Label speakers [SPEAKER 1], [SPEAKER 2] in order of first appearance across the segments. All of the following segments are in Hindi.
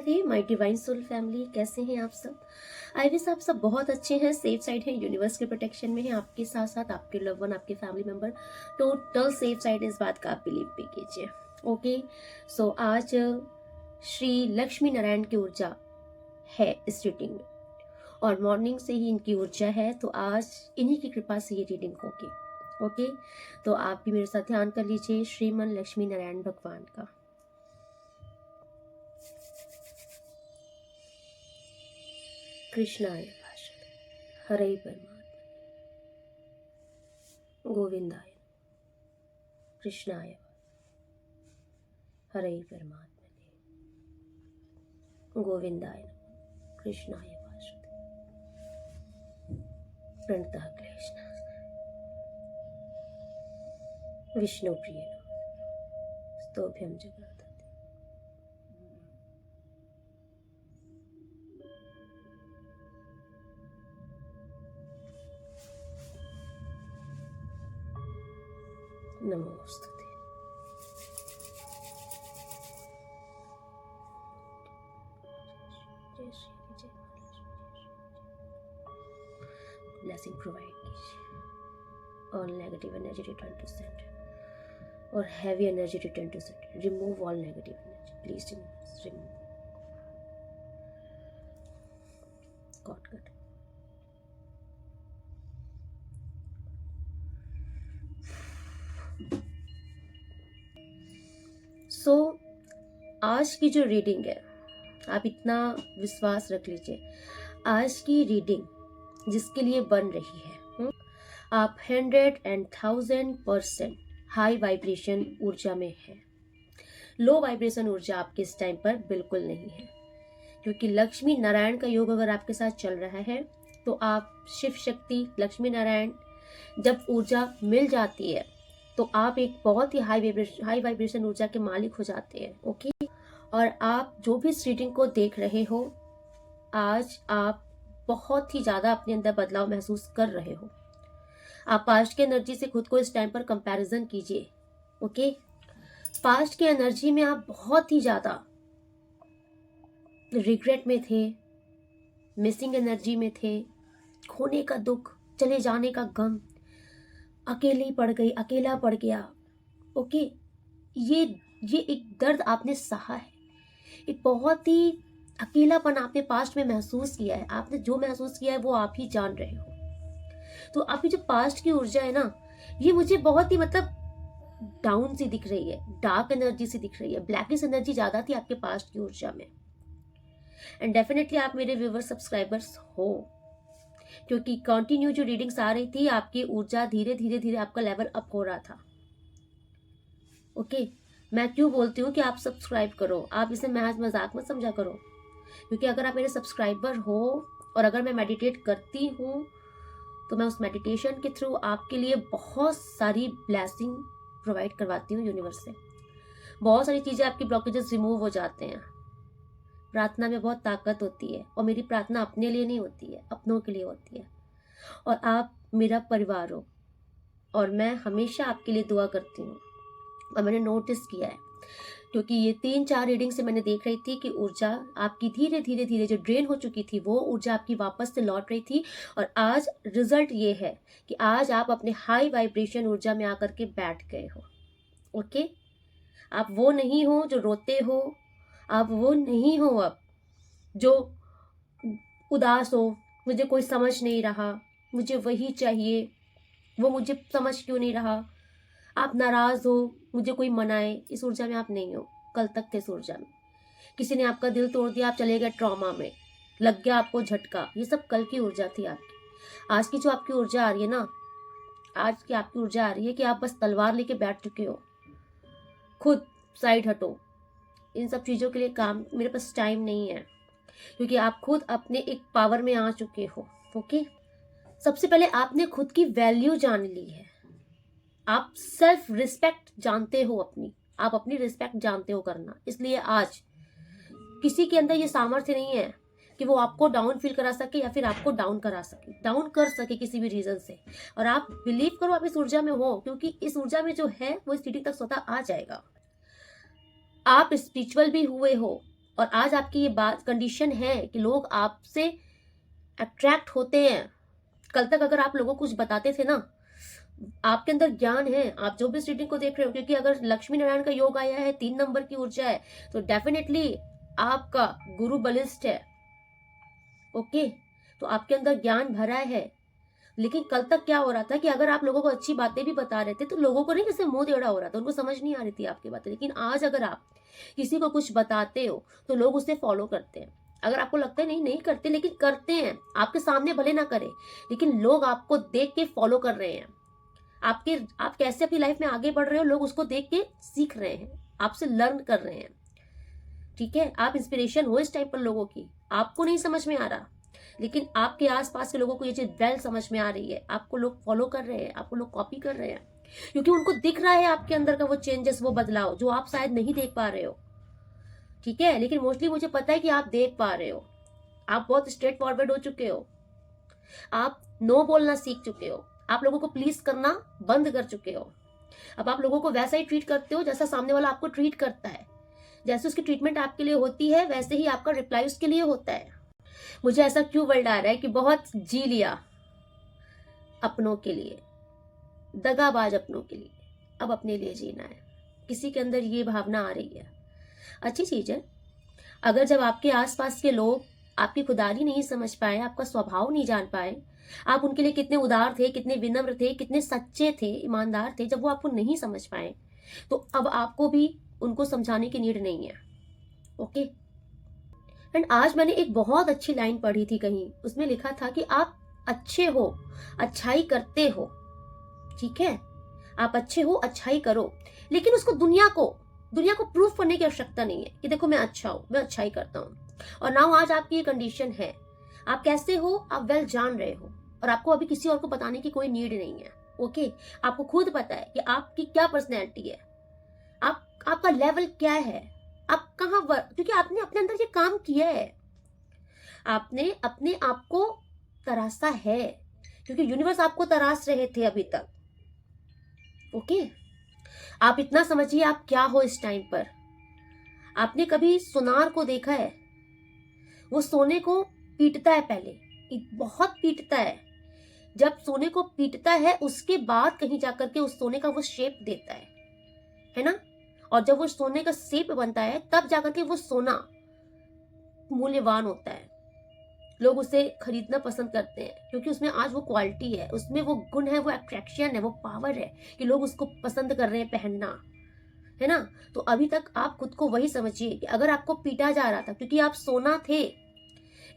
[SPEAKER 1] Radhe my divine soul family, कैसे हैं आप सब। आई विश आप सब बहुत अच्छे हैं, सेफ साइड हैं, यूनिवर्स के प्रोटेक्शन में हैं। आपके साथ साथ आपके लव वन, आपके family member total safe side, इस बात का आप बिलीव भी कीजिए। ओके, सो आज श्री लक्ष्मी नारायण की ऊर्जा है इस रीडिंग में और मॉर्निंग से ही इनकी ऊर्जा है, तो आज इन्हीं की कृपा से ये रीडिंग होगी। ओके, तो आप भी मेरे साथ ध्यान कर लीजिए श्रीमन लक्ष्मी नारायण भगवान का। कृष्णाय वासुदेवाय, हरे परमात्मने, गोविंदाय, कृष्णाय हरे परमात्मने, गोविंदाय, कृष्णाय वासुदेवाय, प्रणतः क्लेशनाशाय, विष्णु प्रिय स्तोभ्यम जगन्नाथ। नमोस्तुते। ब्लेसिंग प्रोवाइड कीजिए, all negative energy return to centre और heavy energy return to centre. Remove all negative energy, please remove. God good. So आज की जो रीडिंग है, आप इतना विश्वास रख लीजिए, आज की रीडिंग जिसके लिए बन रही है, आप 100,000% हाई वाइब्रेशन ऊर्जा में है। लो वाइब्रेशन ऊर्जा आपके इस टाइम पर बिल्कुल नहीं है, क्योंकि लक्ष्मी नारायण का योग अगर आपके साथ चल रहा है तो आप शिव शक्ति लक्ष्मी नारायण जब ऊर्जा मिल जाती है तो आप एक बहुत ही हाई वाइब्रेशन ऊर्जा के मालिक हो जाते हैं। ओके, और आप जो भी इस रीडिंग को देख रहे हो, आज आप बहुत ही ज्यादा अपने अंदर बदलाव महसूस कर रहे हो। आप पास्ट की एनर्जी से खुद को इस टाइम पर कंपैरिजन कीजिए। ओके, पास्ट की एनर्जी में आप बहुत ही ज्यादा रिग्रेट में थे, मिसिंग एनर्जी में थे, खोने का दुख, चले जाने का गम, अकेली पड़ गई, अकेला पड़ गया। ओके, ये एक दर्द आपने सहा है, एक बहुत ही अकेलापन आपने पास्ट में महसूस किया है। आपने जो महसूस किया है वो आप ही जान रहे हो। तो आपकी जो पास्ट की ऊर्जा है ना, ये मुझे बहुत ही डाउन सी दिख रही है, डार्क एनर्जी सी दिख रही है, ब्लैकिश एनर्जी ज्यादा थी आपके पास्ट की ऊर्जा में। एंड डेफिनेटली आप मेरे व्यूअर सब्सक्राइबर्स हो, क्योंकि कंटिन्यू जो रीडिंग्स आ रही थी, आपकी ऊर्जा धीरे धीरे धीरे आपका लेवल अप हो रहा था। ओके, मैं क्यों बोलती हूँ कि आप सब्सक्राइब करो, आप इसे महज मजाक मत समझा करो, क्योंकि अगर आप मेरे सब्सक्राइबर हो और अगर मैं मेडिटेट करती हूँ तो मैं उस मेडिटेशन के थ्रू आपके लिए बहुत सारी ब्लेसिंग प्रोवाइड करवाती हूँ यूनिवर्स से। बहुत सारी चीजें, आपकी ब्लॉकेजेस रिमूव हो जाते हैं। प्रार्थना में बहुत ताकत होती है, और मेरी प्रार्थना अपने लिए नहीं होती है, अपनों के लिए होती है। और आप मेरा परिवार हो और मैं हमेशा आपके लिए दुआ करती हूँ। और मैंने नोटिस किया है, क्योंकि ये 3-4 रीडिंग से मैंने देख रही थी कि ऊर्जा आपकी धीरे धीरे धीरे जो ड्रेन हो चुकी थी, वो ऊर्जा आपकी वापस से लौट रही थी। और आज रिजल्ट ये है कि आज आप अपने हाई वाइब्रेशन ऊर्जा में आकर के बैठ गए हो। ओके, आप वो नहीं हो जो रोते हो, आप वो नहीं हो अब जो उदास हो, मुझे कोई समझ नहीं रहा, मुझे वही चाहिए, वो मुझे समझ क्यों नहीं रहा। आप नाराज हो, मुझे कोई मनाए, इस ऊर्जा में आप नहीं हो। कल तक थे इस ऊर्जा में, किसी ने आपका दिल तोड़ दिया, आप चले गए ट्रॉमा में, लग गया आपको झटका, ये सब कल की ऊर्जा थी आपकी। आज की जो आपकी ऊर्जा आ रही है ना, आज की आपकी ऊर्जा आ रही है कि आप बस तलवार लेके बैठ चुके हो। खुद साइड हटो, इन सब चीजों के लिए काम, मेरे पास टाइम नहीं है, क्योंकि आप खुद अपने एक पावर में आ चुके हो। ओके, सबसे पहले आपने खुद की वैल्यू जान ली है, आप सेल्फ रिस्पेक्ट जानते हो अपनी, आप अपनी रिस्पेक्ट जानते हो करना। इसलिए आज किसी के अंदर ये सामर्थ्य नहीं है कि वो आपको डाउन फील करा सके या फिर आपको डाउन कर सके किसी भी रीजन से। और आप बिलीव करो, आप इस ऊर्जा में हो, क्योंकि इस ऊर्जा में जो है वो इस रीडिंग तक स्वतः आ जाएगा। आप स्पिरिचुअल भी हुए हो, और आज आपकी ये बात कंडीशन है कि लोग आपसे अट्रैक्ट होते हैं। कल तक अगर आप लोगों को कुछ बताते थे ना, आपके अंदर ज्ञान है, आप जो भी इस रीडिंग को देख रहे हो, क्योंकि अगर लक्ष्मी नारायण का योग आया है, 3 नंबर की ऊर्जा है, तो डेफिनेटली आपका गुरु बलिष्ठ है। ओके, तो आपके अंदर ज्ञान भरा है। लेकिन कल तक क्या हो रहा था कि अगर आप लोगों को अच्छी बातें भी बता रहे थे तो लोगों को नहीं जैसे मुंह टेढ़ा हो रहा था, उनको समझ नहीं आ रही थी आपकी बातें। लेकिन आज अगर आप किसी को कुछ बताते हो तो लोग उसे फॉलो करते हैं। अगर आपको लगता है नहीं नहीं करते, लेकिन करते हैं, आपके सामने भले ना करें, लेकिन लोग आपको देख के फॉलो कर रहे हैं। आप कैसे अपनी लाइफ में आगे बढ़ रहे हो, लोग उसको देख के सीख रहे हैं, आपसे लर्न कर रहे हैं। ठीक है, आप इंस्पिरेशन हो इस टाइप पर लोगों की। आपको नहीं समझ में आ रहा, लेकिन आपके आसपास के लोगों को ये चीज वेल समझ में आ रही है। आपको लोग फॉलो कर रहे हैं, आपको लोग कॉपी कर रहे हैं, क्योंकि उनको दिख रहा है आपके अंदर का वो चेंजेस, वो बदलाव जो आप शायद नहीं देख पा रहे हो। ठीक है, लेकिन मोस्टली मुझे पता है कि आप देख पा रहे हो। आप बहुत स्ट्रेट फॉरवर्ड हो चुके हो, आप नो बोलना सीख चुके हो, आप लोगों को प्लीज करना बंद कर चुके हो। अब आप लोगों को वैसा ही ट्रीट करते हो जैसा सामने वाला आपको ट्रीट करता है। जैसे उसकी ट्रीटमेंट आपके लिए होती है, वैसे ही आपका रिप्लाई उसके लिए होता है। मुझे ऐसा क्यों वर्ड आ रहा है कि बहुत जी लिया अपनों के लिए, दगाबाज अपनों के लिए, अब अपने लिए जीना है। किसी के अंदर ये भावना आ रही है, अच्छी चीज है। अगर जब आपके आसपास के लोग आपकी खुदारी नहीं समझ पाए, आपका स्वभाव नहीं जान पाए, आप उनके लिए कितने उदार थे, कितने विनम्र थे, कितने सच्चे थे, ईमानदार थे, जब वो आपको नहीं समझ पाए, तो अब आपको भी उनको समझाने की नीड नहीं है। ओके। एंड आज मैंने एक बहुत अच्छी लाइन पढ़ी थी कहीं, उसमें लिखा था कि आप अच्छे हो, अच्छाई करते हो। ठीक है, आप अच्छे हो, अच्छाई करो, लेकिन उसको दुनिया को प्रूफ करने की आवश्यकता नहीं है कि देखो मैं अच्छा हूं, मैं अच्छाई करता हूं। और नाउ आज आपकी ये कंडीशन है, आप कैसे हो आप वेल जान रहे हो, और आपको अभी किसी और को बताने की कोई नीड नहीं है। ओके, आपको खुद पता है कि आपकी क्या पर्सनैलिटी है, आपका लेवल क्या है, आप कहाँ क्योंकि आपने अपने अंदर ये काम किया है, आपने अपने आप को तराशा है, क्योंकि यूनिवर्स आपको तराश रहे थे अभी तक। ओके, आप इतना समझिए आप क्या हो इस टाइम पर। आपने कभी सुनार को देखा है? वो सोने को पीटता है, पहले बहुत पीटता है, जब सोने को पीटता है उसके बाद कहीं जाकर के उस सोने का वो शेप देता है ना। और जब वो सोने का शेप बनता है तब जाकर के वो सोना मूल्यवान होता है, लोग उसे खरीदना पसंद करते हैं, क्योंकि उसमें आज वो क्वालिटी है, उसमें वो गुण है, वो अट्रैक्शन है, वो पावर है कि लोग उसको पसंद कर रहे हैं पहनना, है ना। तो अभी तक आप खुद को वही समझिए कि अगर आपको पीटा जा रहा था क्योंकि आप सोना थे,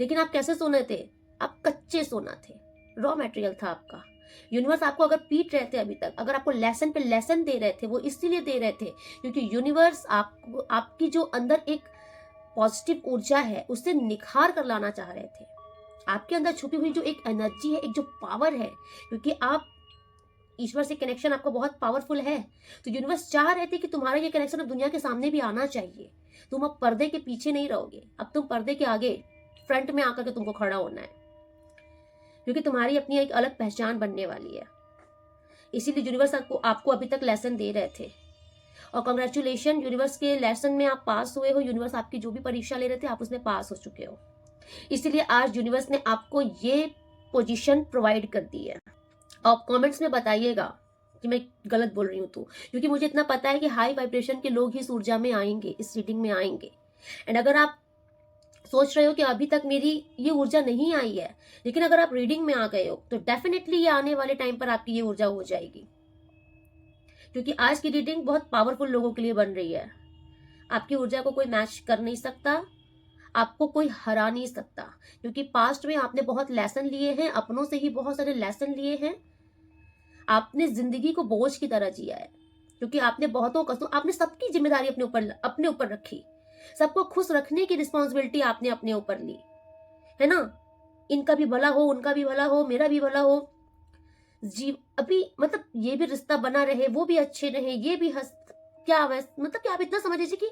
[SPEAKER 1] लेकिन आप कैसे सोने थे, आप कच्चे सोना थे, रॉ मटेरियल था आपका। यूनिवर्स आपको अगर पीट रहे थे अभी तक, अगर आपको लेसन पे लेसन दे रहे थे, वो इसलिए दे रहे थे क्योंकि यूनिवर्स आपको, आपकी जो अंदर एक पॉजिटिव ऊर्जा है उसे निखार कर लाना चाह रहे थे। आपके अंदर छुपी हुई जो एक एनर्जी है, एक जो पावर है, क्योंकि आप ईश्वर से कनेक्शन आपका बहुत पावरफुल है, तो यूनिवर्स चाह रहे थे कि तुम्हारा ये कनेक्शन अब दुनिया के सामने भी आना चाहिए। तुम अब पर्दे के पीछे नहीं रहोगे, अब तुम पर्दे के आगे फ्रंट में आकर के तुमको खड़ा होना है, क्योंकि तुम्हारी अपनी एक अलग पहचान बनने वाली है। इसीलिए यूनिवर्स आपको अभी तक लेसन दे रहे थे। और कंग्रेचुलेशन, यूनिवर्स के लेसन में आप पास हुए हो। यूनिवर्स आपकी जो भी परीक्षा ले रहे थे आप उसमें पास हो चुके हो, इसलिए आज यूनिवर्स ने आपको ये पोजीशन प्रोवाइड कर दी है। आप कमेंट्स में बताइएगा कि मैं गलत बोल रही हूँ तो, क्योंकि मुझे इतना पता है कि हाई वाइब्रेशन के लोग ही इस ऊर्जा में आएंगे, इस रीडिंग में आएंगे। एंड अगर आप सोच रहे हो कि अभी तक मेरी ये ऊर्जा नहीं आई है, लेकिन अगर आप रीडिंग में आ गए हो तो डेफिनेटली ये आने वाले टाइम पर आपकी ये ऊर्जा हो जाएगी, क्योंकि आज की रीडिंग बहुत पावरफुल लोगों के लिए बन रही है। आपकी ऊर्जा को कोई मैच कर नहीं सकता, आपको कोई हरा नहीं सकता, क्योंकि पास्ट में आपने बहुत लेसन लिए हैं, अपनों से ही बहुत सारे लेसन लिए हैं। आपने जिंदगी को बोझ की तरह जिया है, क्योंकि आपने बहुतों का, आपने सबकी जिम्मेदारी अपने ऊपर रखी, सबको खुश रखने की रिस्पॉन्सिबिलिटी आपने अपने ऊपर ली, है ना। इनका भी भला हो, उनका भी भला हो, मेरा भी भला हो, जी अभी मतलब ये भी रिश्ता बना रहे, वो भी अच्छे रहे, ये भी क्या मतलब कि आप इतना समझ लीजिए कि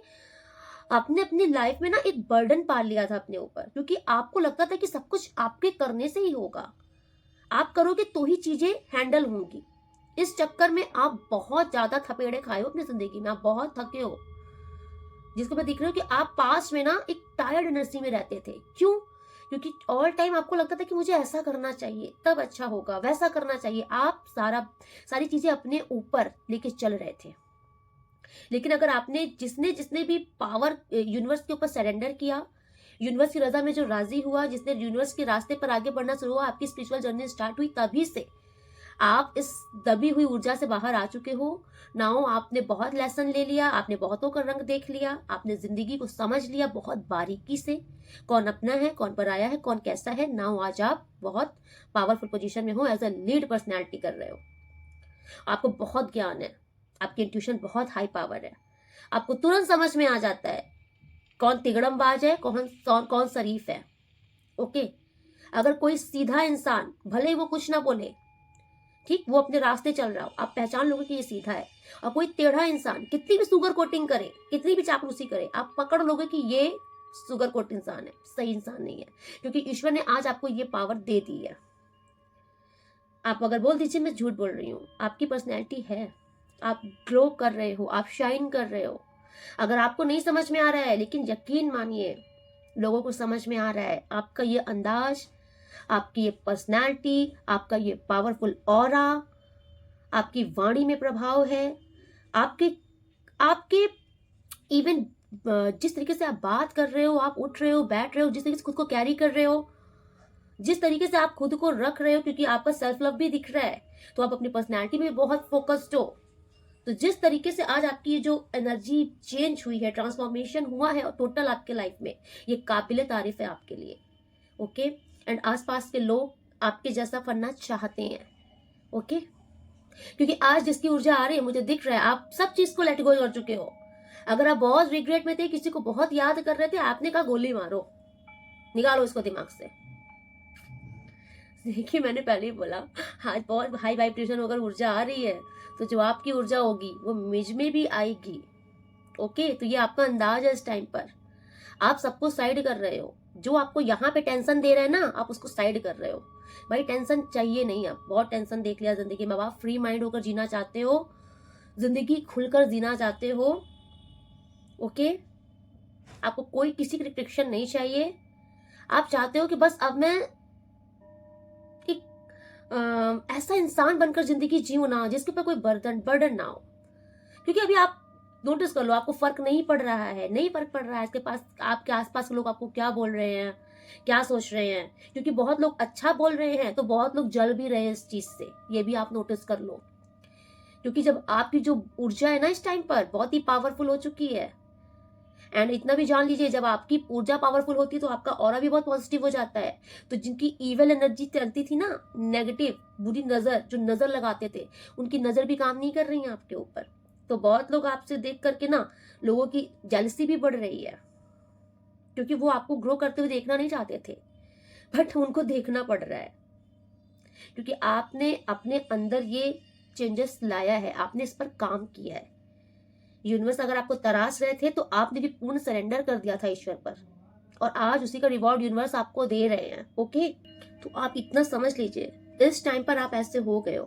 [SPEAKER 1] आपने अपनी लाइफ में ना एक बर्डन पाल लिया था अपने ऊपर, क्योंकि आपको लगता था कि सब कुछ आपके करने से ही होगा, आप करोगे तो ही चीजें हैंडल होंगी। इस चक्कर में आप बहुत ज्यादा थपेड़े खाए हो अपनी जिंदगी में, आप बहुत थके हो। जिसको मैं दिख रही हूँ कि आप पास्ट में ना एक टायर्ड एनर्जी में रहते थे। क्यों? क्योंकि ऑल टाइम आपको लगता था कि मुझे ऐसा करना चाहिए तब अच्छा होगा, वैसा करना चाहिए। आप सारी चीजें अपने ऊपर लेके चल रहे थे। लेकिन अगर आपने जिसने जिसने भी पावर यूनिवर्स के ऊपर सरेंडर किया, यूनिवर्स की रजा में जो राजी हुआ, जिसने यूनिवर्स के रास्ते पर आगे बढ़ना शुरू हुआ, आपकी स्पिरिचुअल जर्नी स्टार्ट हुई, तभी से आप इस दबी हुई ऊर्जा से बाहर आ चुके हो। नाउ आपने बहुत लेसन ले लिया, आपने बहुतों का रंग देख लिया, आपने जिंदगी को समझ लिया बहुत बारीकी से, कौन अपना है, कौन पराया है, कौन कैसा है। नाउ आज आप बहुत पावरफुल पोजीशन में हो, एज अ लीड पर्सनैलिटी कर रहे हो। आपको बहुत ज्ञान है, आपकी इंट्यूशन बहुत हाई पावर है। आपको तुरंत समझ में आ जाता है कौन तिगड़मबाज है, कौन कौन शरीफ है। ओके, अगर कोई सीधा इंसान, भले ही वो कुछ ना बोले, ठीक, वो अपने रास्ते चल रहा हो, आप पहचान लोगे कि ये सीधा है। और कोई टेढ़ा इंसान कितनी भी शुगर कोटिंग करे, कितनी भी चापलूसी करे, आप पकड़ लोगे कि ये शुगर कोट इंसान है, सही इंसान नहीं है। क्योंकि ईश्वर ने आज आपको ये पावर दे दी है। आप अगर बोल दीजिए मैं झूठ बोल रही हूँ, आपकी पर्सनैलिटी है, आप ग्रो कर रहे हो, आप शाइन कर रहे हो। अगर आपको नहीं समझ में आ रहा है, लेकिन यकीन मानिए लोगों को समझ में आ रहा है। आपका ये अंदाज, आपकी ये पर्सनैलिटी, आपका ये पावरफुल ऑरा, आपकी वाणी में प्रभाव है, आपके आपके इवन जिस तरीके से आप बात कर रहे हो, आप उठ रहे हो, बैठ रहे हो, जिस तरीके से खुद को कैरी कर रहे हो, जिस तरीके से आप खुद को रख रहे हो, क्योंकि आपका सेल्फ लव भी दिख रहा है, तो आप अपनी पर्सनैलिटी में बहुत फोकस्ड हो। तो जिस तरीके से आज आपकी ये जो एनर्जी चेंज हुई है, ट्रांसफॉर्मेशन हुआ है टोटल आपके लाइफ में, ये काबिले तारीफ है आपके लिए। ओके, एंड आसपास के लोग आपके जैसा बनना चाहते हैं। ओके, क्योंकि आज जिसकी ऊर्जा आ रही है, मुझे दिख रहा है आप सब चीज को लेट गो कर चुके हो। अगर आप बहुत रिग्रेट में थे, किसी को बहुत याद कर रहे थे, आपने कहा गोली मारो, निकालो इसको दिमाग से। देखिए, मैंने पहले ही बोला, आज बहुत हाई वाइब्रेशन अगर ऊर्जा आ रही है, तो जो आपकी ऊर्जा होगी वो मुझ में भी आएगी। ओके, तो ये आपका अंदाज है। इस टाइम पर आप सबको साइड कर रहे हो। जो आपको यहाँ पे टेंशन दे रहे हैं ना, आप उसको साइड कर रहे हो। भाई टेंशन चाहिए नहीं, आप बहुत टेंशन देख लिया जिंदगी में। आप फ्री माइंड होकर जीना चाहते हो, जिंदगी खुलकर जीना चाहते हो। ओके, आपको कोई किसी की रिस्ट्रिक्शन नहीं चाहिए। आप चाहते हो कि बस अब मैं एक ऐसा इंसान बनकर जिंदगी जीऊं ना, जिसके ऊपर कोई बर्डन ना हो। क्योंकि अभी आप नोटिस कर लो, आपको फर्क नहीं पड़ रहा है, नहीं फर्क पड़ रहा है इसके पास, आपके आसपास के लोग आपको क्या बोल रहे हैं, क्या सोच रहे हैं। क्योंकि बहुत लोग अच्छा बोल रहे हैं, तो बहुत लोग जल भी रहे हैं इस चीज से, ये भी आप नोटिस कर लो। क्योंकि जब आपकी जो ऊर्जा है ना इस टाइम पर बहुत ही पावरफुल हो चुकी है। एंड इतना भी जान लीजिए, जब आपकी ऊर्जा पावरफुल होती है तो आपका ऑरा भी बहुत पॉजिटिव हो जाता है। तो जिनकी इविल एनर्जी चलती थी ना, नेगेटिव बुरी नजर, जो नजर लगाते थे, उनकी नजर भी काम नहीं कर रही है आपके ऊपर। तो बहुत लोग आपसे देख करके ना, लोगों की जेलसी भी बढ़ रही है, क्योंकि वो आपको ग्रो करते हुए देखना नहीं चाहते थे, बट उनको देखना पड़ रहा है। क्योंकि आपने अपने अंदर ये चेंजेस लाया है, आपने इस पर काम किया है। यूनिवर्स अगर आपको तराश रहे थे, तो आपने भी पूर्ण सरेंडर कर दिया था ईश्वर पर, और आज उसी का रिवॉर्ड यूनिवर्स आपको दे रहे हैं। ओके, तो आप इतना समझ लीजिए, इस टाइम पर आप ऐसे हो गए हो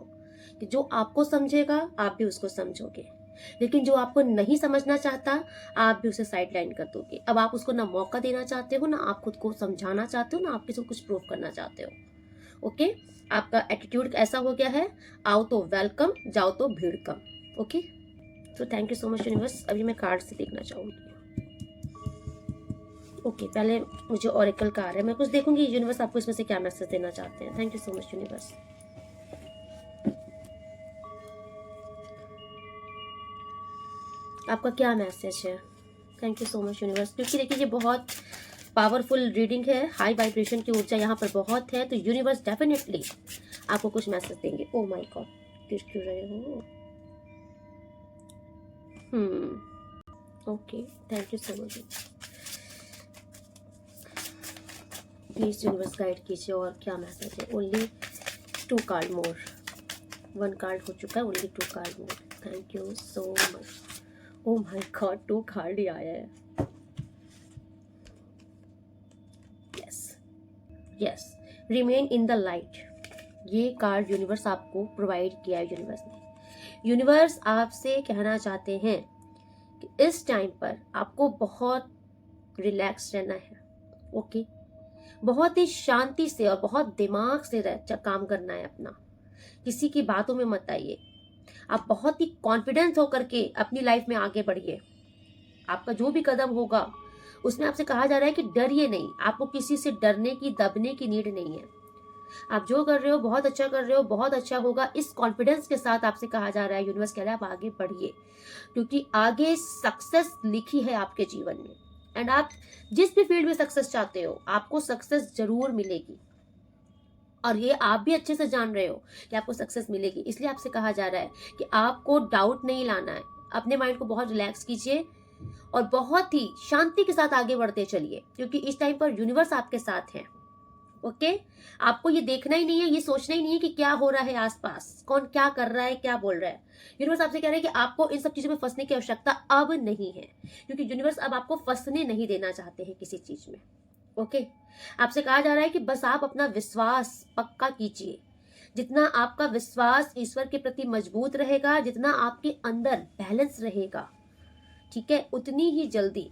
[SPEAKER 1] कि जो आपको समझेगा आप भी उसको समझोगे, लेकिन जो आपको नहीं समझना चाहता आप भी उसे साइड लाइन कर दोगे। अब आप उसको ना मौका देना चाहते हो, ना आप खुद को समझाना चाहते हो, ना आप किसी को कुछ प्रूव करना चाहते हो। ओके, आपका एटीट्यूड ऐसा हो गया है, आओ तो वेलकम, जाओ तो भीड़ कम। ओके, तो thank you so much universe. अभी मैं कार्ड से देखना चाहूंगी। ओके, पहले मुझे ऑरेकल का आ रहा है, मैं कुछ देखूंगी यूनिवर्स आपको इसमें से क्या मैसेज देना चाहते हैं। Thank you so much universe. आपका क्या मैसेज है? Thank you so much universe. क्योंकि देखिए, ये बहुत पावरफुल रीडिंग है, हाई वाइब्रेशन की ऊर्जा यहाँ पर बहुत है, तो यूनिवर्स डेफिनेटली आपको कुछ मैसेज देंगे। ओ माय गॉड, गिर क्यों रहे हो? Okay, thank you so much. Please universe guide कीजिए, और क्या मैसेज है? ओनली 2 कार्ड मोर, 1 कार्ड हो चुका है, only 2 card more. Thank you so much. Oh my god, 2 card ही आया है। Yes, remain in the light, ये कार्ड यूनिवर्स आपको प्रोवाइड किया है। यूनिवर्स आपसे कहना चाहते हैं कि इस टाइम पर आपको बहुत रिलैक्स रहना है। ओके, बहुत ही शांति से और बहुत दिमाग से काम करना है अपना। किसी की बातों में मत आइए। आप बहुत ही कॉन्फिडेंस होकर के अपनी लाइफ में आगे बढ़िए। आपका जो भी कदम होगा उसमें आपसे कहा जा रहा है कि डरिए नहीं। आपको किसी से डरने की, दबने की नीड नहीं है। आप जो कर रहे हो बहुत अच्छा कर रहे हो, बहुत अच्छा होगा, इस कॉन्फिडेंस के साथ आपसे कहा जा रहा है, यूनिवर्स कह रहा है आप आगे बढ़िए, क्योंकि आगे सक्सेस लिखी है आपके जीवन में। एंड आप जिस भी फील्ड में सक्सेस चाहते हो, आपको सक्सेस जरूर मिलेगी। और ये आप भी अच्छे से जान रहे हो कि आपको सक्सेस मिलेगी। इसलिए आपसे कहा जा रहा है कि आपको डाउट नहीं लाना है। अपने माइंड को बहुत रिलैक्स कीजिए और बहुत ही शांति के साथ आगे बढ़ते चलिए, क्योंकि इस टाइम पर यूनिवर्स आपके साथ है। ओके, आपको ये देखना ही नहीं है, ये सोचना ही नहीं है कि क्या हो रहा है आसपास, कौन क्या कर रहा है, क्या बोल रहा है। यूनिवर्स आपसे कह रहा है कि आपको इन सब चीजों में फंसने की आवश्यकता अब नहीं है, क्योंकि यूनिवर्स अब आपको फंसने नहीं देना चाहते हैं किसी चीज में। ओके, आपसे कहा जा रहा है कि बस आप अपना विश्वास पक्का कीजिए। जितना आपका विश्वास ईश्वर के प्रति मजबूत रहेगा, जितना आपके अंदर बैलेंस रहेगा, ठीक है, उतनी ही जल्दी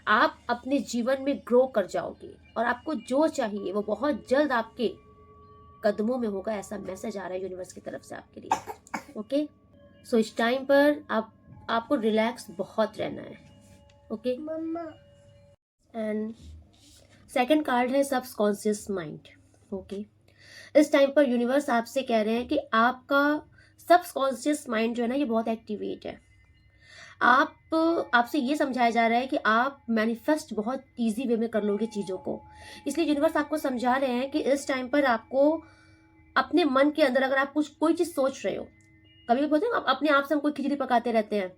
[SPEAKER 1] आप अपने जीवन में ग्रो कर जाओगे और आपको जो चाहिए वो बहुत जल्द आपके कदमों में होगा। ऐसा मैसेज आ रहा है यूनिवर्स की तरफ से आपके लिए। ओके, सो इस टाइम पर आपको रिलैक्स बहुत रहना है। ओके, एंड सेकंड कार्ड है सबकॉन्शियस माइंड। ओके, इस टाइम पर यूनिवर्स आपसे कह रहे हैं कि आपका सबकॉन्शियस माइंड जो है ना, ये बहुत एक्टिवेट है। आपसे ये समझाया जा रहा है कि आप मैनिफेस्ट बहुत इजी वे में कर लोगे चीज़ों को। इसलिए यूनिवर्स आपको समझा रहे हैं कि इस टाइम पर आपको अपने मन के अंदर, अगर आप कुछ कोई चीज़ सोच रहे हो, कभी बोलते हैं अपने आप से हम कोई खिचड़ी पकाते रहते हैं,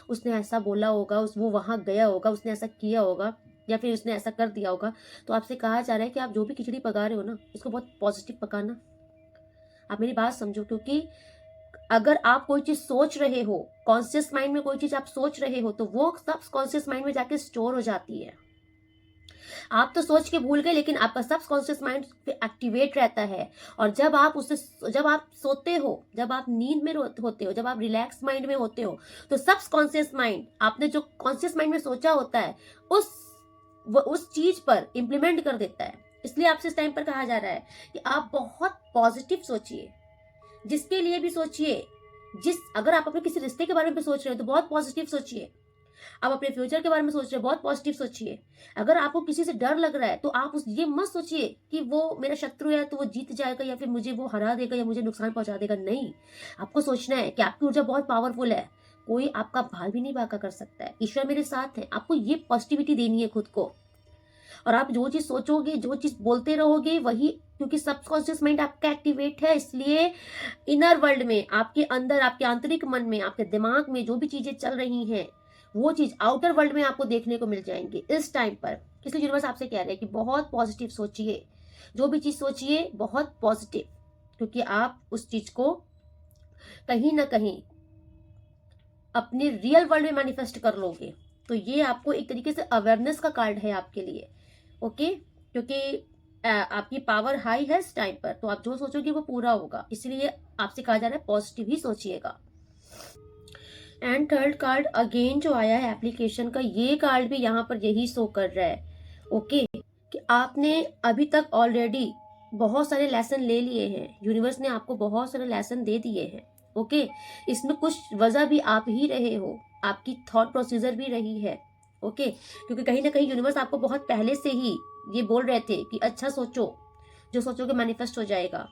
[SPEAKER 1] उसने ऐसा बोला होगा, वो वहां गया होगा, उसने ऐसा किया होगा, या फिर उसने ऐसा कर दिया होगा। तो आपसे कहा जा रहा है कि आप जो भी खिचड़ी पका रहे हो ना, उसको बहुत पॉजिटिव पकाना। आप मेरी बात समझो, क्योंकि अगर आप कोई चीज सोच रहे हो, कॉन्शियस माइंड में कोई चीज आप सोच रहे हो, तो वो सब कॉन्शियस माइंड में जाके स्टोर हो जाती है। आप तो सोच के भूल गए, लेकिन आपका सब कॉन्शियस माइंड एक्टिवेट रहता है। और जब आप सोते हो, जब आप नींद में होते हो, जब आप रिलैक्स माइंड में होते हो, तो सब कॉन्शियस माइंड, आपने जो कॉन्शियस माइंड में सोचा होता है, उस चीज पर इम्प्लीमेंट कर देता है। इसलिए आपसे इस टाइम पर कहा जा रहा है कि आप बहुत पॉजिटिव सोचिए, जिसके लिए भी सोचिए। अगर आप अपने किसी रिश्ते के बारे में सोच रहे हो तो बहुत पॉजिटिव सोचिए। आप अपने फ्यूचर के बारे में सोच रहे हो, बहुत पॉजिटिव सोचिए। अगर आपको किसी से डर लग रहा है तो आप ये मत सोचिए कि वो मेरा शत्रु है तो वो जीत जाएगा, या फिर मुझे वो हरा देगा, या मुझे नुकसान पहुंचा देगा। नहीं, आपको सोचना है कि आपकी ऊर्जा बहुत पावरफुल है, कोई आपका भाल भी नहीं बाका कर सकता है, ईश्वर मेरे साथ है। आपको ये पॉजिटिविटी देनी है खुद को, और आप जो चीज सोचोगे, जो चीज बोलते रहोगे, वही, क्योंकि सबकॉन्शियस माइंड आपका एक्टिवेट है। इसलिए इनर वर्ल्ड में, आपके अंदर, आपके आंतरिक मन में, आपके दिमाग में जो भी चीजें चल रही हैं, वो चीज आउटर वर्ल्ड में आपको देखने को मिल जाएंगी इस टाइम पर। इसलिए यूनिवर्स आपसे कह रहे हैं कि बहुत पॉजिटिव सोचिए, जो भी चीज सोचिए बहुत पॉजिटिव, क्योंकि आप उस चीज को कहीं ना कहीं अपने रियल वर्ल्ड में मैनिफेस्ट कर लोगे। तो ये आपको एक तरीके से अवेयरनेस का कार्ड है आपके लिए। ओके, क्योंकि आपकी पावर हाई है इस टाइम पर, तो आप जो सोचोगे वो पूरा होगा। इसलिए आपसे कहा जा रहा है पॉजिटिव ही सोचिएगा। एंड थर्ड कार्ड अगेन जो आया है एप्लीकेशन का, ये कार्ड भी यहाँ पर यही शो कर रहा है। ओके, कि आपने अभी तक ऑलरेडी बहुत सारे लेसन ले लिए हैं। यूनिवर्स ने आपको बहुत सारे लेसन दे दिए हैं। ओके, इसमें कुछ वजह भी आप ही रहे हो, आपकी थॉट प्रोसीजर भी रही है। ओके, क्योंकि कहीं ना कहीं यूनिवर्स आपको बहुत पहले से ही ये बोल रहे थे कि अच्छा सोचो, जो सोचोगे मैनिफेस्ट हो जाएगा।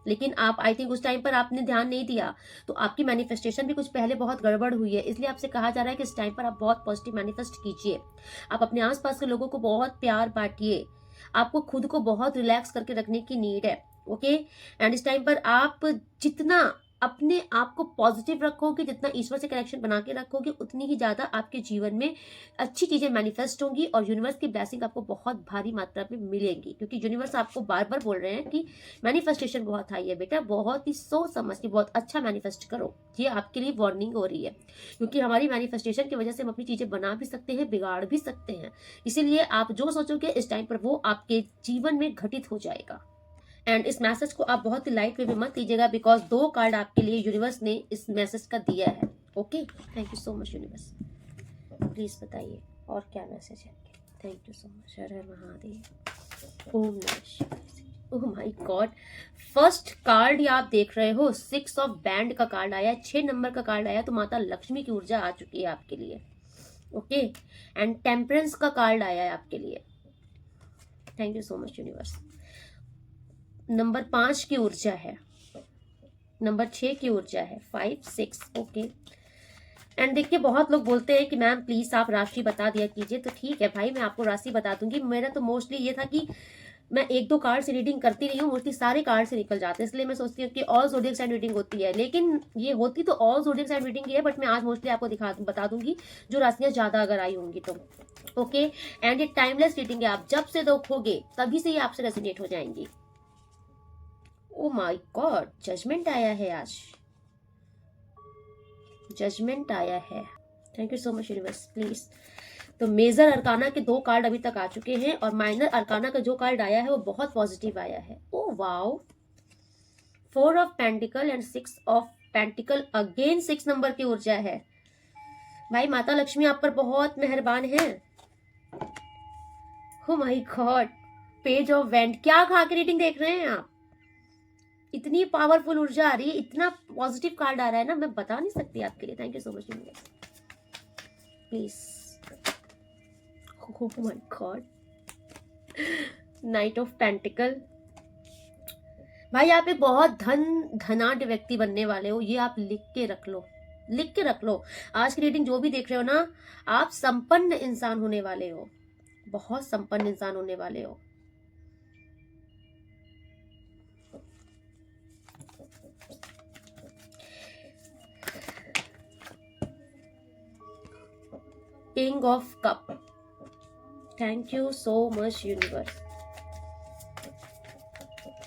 [SPEAKER 1] लेकिन आप, आई थिंक उस टाइम पर आपने ध्यान नहीं दिया, तो आपकी मैनिफेस्टेशन भी कुछ पहले बहुत गड़बड़ हुई है। इसलिए आपसे कहा जा रहा है कि इस टाइम पर आप बहुत पॉजिटिव मैनिफेस्ट कीजिए। आप अपने आसपास के लोगों को बहुत प्यार बांटिए। आपको खुद को बहुत रिलैक्स करके रखने की नीड है। ओके, एंड इस टाइम पर आप जितना अपने आप को पॉजिटिव रखोगे, जितना ईश्वर से कनेक्शन बना के रखोगे, उतनी ही ज्यादा आपके जीवन में अच्छी चीजें मैनिफेस्ट होंगी और यूनिवर्स की ब्लेसिंग आपको बहुत भारी मात्रा में मिलेंगी। क्योंकि यूनिवर्स आपको बार बार बोल रहे हैं कि मैनिफेस्टेशन बहुत हाई है बेटा, बहुत ही सोच समझ के बहुत अच्छा मैनिफेस्ट करो। ये आपके लिए वार्निंग हो रही है, क्योंकि हमारी मैनिफेस्टेशन की वजह से हम अपनी चीजें बना भी सकते हैं, बिगाड़ भी सकते हैं। इसीलिए आप जो सोचोगे इस टाइम पर वो आपके जीवन में घटित हो जाएगा। एंड इस मैसेज को आप बहुत ही लाइट वे में मत लीजिएगा, बिकॉज 2 कार्ड आपके लिए यूनिवर्स ने इस मैसेज का दिया है। Okay, thank you so much universe. Please बताइए और क्या मैसेज है। Thank you so much. हर हर महादेव। ओम नमः शिवाय। Oh my god, first card ये आप देख रहे हो, 6 ऑफ बैंड का कार्ड आया है, 6 नंबर का कार्ड आया, तो माता लक्ष्मी की ऊर्जा आ चुकी है आपके लिए। ओके, एंड टेम्परेंस का कार्ड आया है आपके लिए। Thank you so much universe. Number 5 की ऊर्जा है, नंबर 6 की ऊर्जा है, 5 6। ओके, एंड देखिए बहुत लोग बोलते हैं कि मैम प्लीज आप राशि बता दिया कीजिए, तो ठीक है भाई, मैं आपको राशि बता दूंगी। मेरा तो मोस्टली ये था कि मैं 1-2 कार्ड से रीडिंग करती नहीं हूँ, मोस्टली सारे कार्ड से निकल जाते हैं, इसलिए मैं सोचती हूँ कि ऑल ज़ोडिएक साइन रीडिंग होती है, लेकिन ये होती तो ऑल ज़ोडिएक साइन रीडिंग ही है, बट मैं आज मोस्टली आपको बता दूंगी जो राशियां ज्यादा अगर आई होंगी तो। ओके, एंड ये टाइमलेस रीडिंग है, आप जब से देखोगे तभी से ये आपसे रेजोनेट हो जाएंगी। ओ माय गॉड, जजमेंट आया है आज, जजमेंट आया है। Thank you so much universe. Please, तो मेजर अरकाना के 2 कार्ड अभी तक आ चुके हैं और माइनर अरकाना का जो कार्ड आया है वो बहुत पॉजिटिव आया है। Oh wow, 4 of pentacle and 6 of pentacle, again 6 number की ऊर्जा है। भाई माता लक्ष्मी आप पर बहुत मेहरबान है। ओ my God, page of went, क्या खा के रीडिंग देख रहे हैं आप? इतनी पावरफुल ऊर्जा आ रही है, इतना पॉजिटिव कार्ड आ रहा है ना, मैं बता नहीं सकती आपके लिए। Thank you so much universe. Please, oh my god, night of pentacle. भाई आप एक बहुत धनाढ्य व्यक्ति बनने वाले हो, ये आप लिख के रख लो, लिख के रख लो। आज की रीडिंग जो भी देख रहे हो ना, आप संपन्न इंसान होने वाले हो, बहुत संपन्न इंसान होने वाले हो। King of cup, thank you so much universe.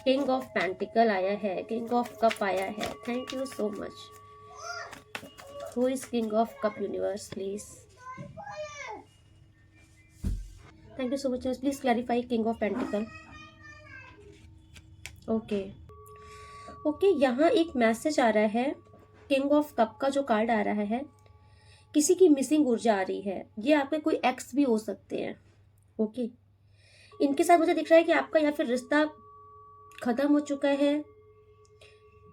[SPEAKER 1] King of pentacle आया है, किंग ऑफ कप आया है, thank you so much. Who is king of cup universe please? Thank you so much, please clarify king of pentacle. Okay okay, यहाँ एक मैसेज आ रहा है, किंग ऑफ कप का जो कार्ड आ रहा है, किसी की मिसिंग ऊर्जा आ रही है, ये आपके कोई एक्स भी हो सकते हैं। ओके, इनके साथ मुझे दिख रहा है कि आपका या फिर रिश्ता खत्म हो चुका है,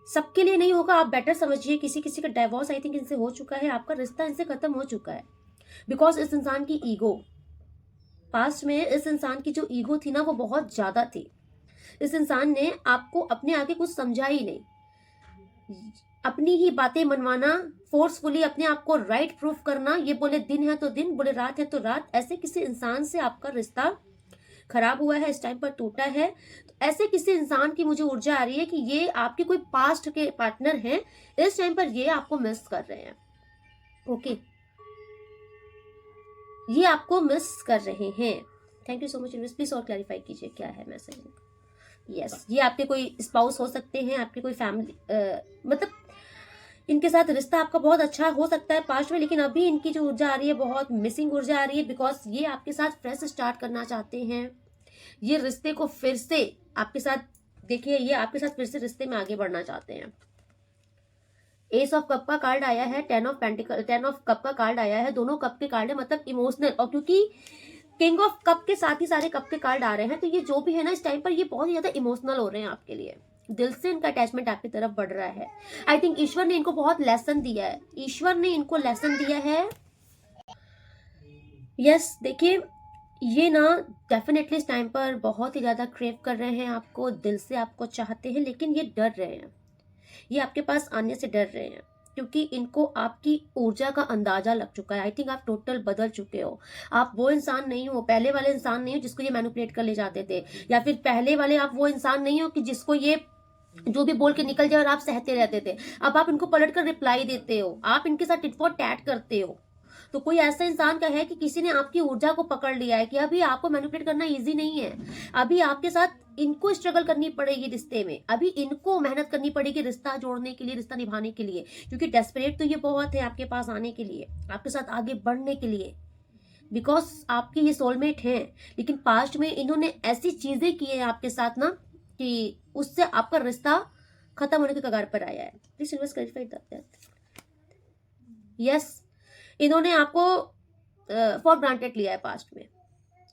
[SPEAKER 1] सबके लिए नहीं होगा, आप बेटर समझिए, किसी किसी का डाइवोर्स आई थिंक इनसे हो चुका है, आपका रिश्ता इनसे खत्म हो चुका है। बिकॉज इस इंसान की ईगो, पास्ट में इस इंसान की जो ईगो थी ना वो बहुत ज्यादा थी। इस इंसान ने आपको अपने आगे कुछ समझा ही नहीं, अपनी ही बातें मनवाना, फोर्सफुली अपने आप को राइट प्रूफ करना, ये बोले दिन है तो दिन, बोले रात है तो रात, ऐसे किसी इंसान से आपका रिश्ता खराब हुआ है, इस टाइम पर टूटा है। तो ऐसे किसी इंसान की मुझे ऊर्जा आ रही है कि ये आपके कोई पास्ट के पार्टनर हैं, इस टाइम पर ये आपको मिस कर रहे हैं। ओके, ये आपको मिस कर रहे हैं। Thank you so much universe, please और क्लैरिफाई कीजिए क्या है मैसेज। यस, ये आपके कोई स्पाउस हो सकते हैं, आपके कोई फैमिली, मतलब इनके साथ रिश्ता आपका बहुत अच्छा हो सकता है पास्ट में, लेकिन अभी इनकी जो ऊर्जा आ रही है बहुत मिसिंग ऊर्जा आ रही है, बिकॉज ये आपके साथ फ्रेश स्टार्ट करना चाहते हैं, ये रिश्ते को फिर से आपके साथ, देखिए ये आपके साथ फिर से रिश्ते में आगे बढ़ना चाहते हैं। एस ऑफ कप का कार्ड आया है, 10 ऑफ पेंटिकल, 10 ऑफ कप का कार्ड आया है, दोनों कप के कार्ड है, मतलब इमोशनल, और क्योंकि किंग ऑफ कप के साथ ही सारे कप के कार्ड आ रहे हैं, तो ये जो भी है ना इस टाइम पर ये बहुत ही ज्यादा इमोशनल हो रहे हैं आपके लिए, दिल से इनका अटैचमेंट आपकी तरफ बढ़ रहा है। आई थिंक ईश्वर ने इनको बहुत लेसन दिया है, ईश्वर ने इनको लेसन दिया है। यस, देखिए ये ना डेफिनेटली इस टाइम पर बहुत ही ज्यादा क्रेव कर रहे हैं आपको, दिल से आपको चाहते हैं, लेकिन ये डर रहे हैं, ये आपके पास आने से डर रहे हैं, क्योंकि इनको आपकी ऊर्जा का अंदाजा लग चुका है। आई थिंक आप टोटल बदल चुके हो, आप वो इंसान नहीं हो, पहले वाले इंसान नहीं हो जिसको ये मैनिपुलेट कर ले जाते थे, या फिर पहले वाले आप वो इंसान नहीं हो कि जिसको ये जो भी बोल के निकल जाए और आप सहते रहते थे। अब आप इनको पलट कर रिप्लाई देते हो, आप इनके साथ टिट फॉर टैट करते हो। तो कोई ऐसा इंसान का है कि किसी ने आपकी ऊर्जा को पकड़ लिया है कि अभी आपको मैनिपुलेट करना इजी नहीं है, अभी आपके साथ इनको स्ट्रगल करनी पड़ेगी रिश्ते में, अभी इनको मेहनत करनी पड़ेगी रिश्ता जोड़ने के लिए, रिश्ता निभाने के लिए, क्योंकि डेस्परेट तो ये बहुत है आपके पास आने के लिए, आपके साथ आगे बढ़ने के लिए, बिकॉज आपके ये सोलमेट है। लेकिन पास्ट में इन्होंने ऐसी चीजें की है आपके साथ ना कि उससे आपका रिश्ता खत्म होने के कगार पर आया है। Please invest clarify that. Yes, इन्होंने आपको फॉर ग्रांटेड लिया है पास्ट में।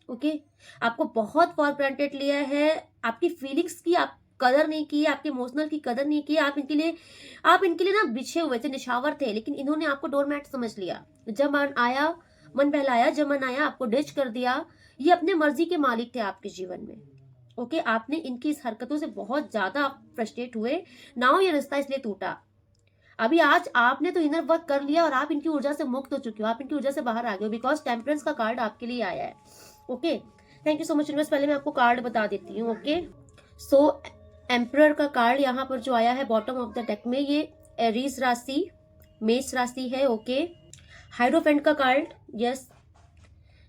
[SPEAKER 1] ओके, आपको बहुत फॉर ग्रांटेड लिया है, आपकी फीलिंग्स की आप कदर नहीं की, आपके इमोशनल की कदर नहीं की। आप इनके लिए ना बिछे हुए थे, निछावर थे, लेकिन इन्होंने आपको डोरमैट समझ लिया। जब मन आया, मन बहलाया, जब मन आया आपको डिच कर दिया। ये अपने मर्जी के मालिक थे आपके जीवन में। ओके, आपने इनकी इस हरकतों से बहुत ज्यादा फ्रस्ट्रेट हुए। नाउ ये रिश्ता इसलिए टूटा। अभी आज आपने तो इनर वर्क कर लिया और आप इनकी ऊर्जा से मुक्त हो चुके हो, आप इनकी ऊर्जा से बाहर आ गए हो, बिकॉज टेम्परेंस का कार्ड आपके लिए आया है। Okay, thank you so much universe. पहले मैं आपको कार्ड बता देती हूँ। ओके, सो एम्परर का कार्ड यहाँ पर जो आया है बॉटम ऑफ द डेक में, ये एरीज राशि, मेष राशि है। ओके, हाइड्रोफेंट का कार्ड, यस,